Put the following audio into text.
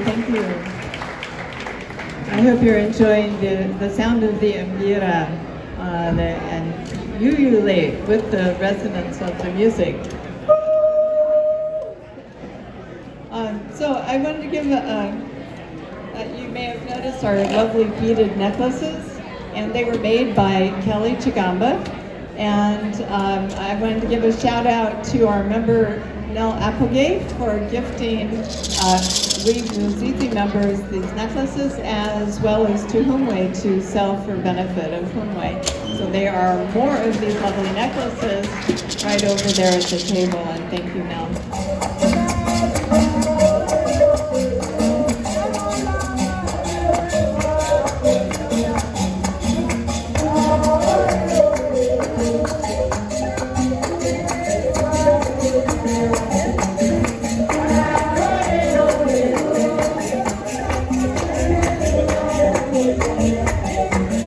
Thank you. I hope you're enjoying the sound of the Mbira and ukulele with the resonance of the music. So I wanted to give you may have noticed our lovely beaded necklaces, and they were made by Kelly Chigamba. And I wanted to give a shout out to our member Nell Applegate for gifting we Mudzidzi members these necklaces, as well as to Humwe to sell for benefit of Humwe. So there are more of these lovely necklaces right over there at the table, and thank you, Nell.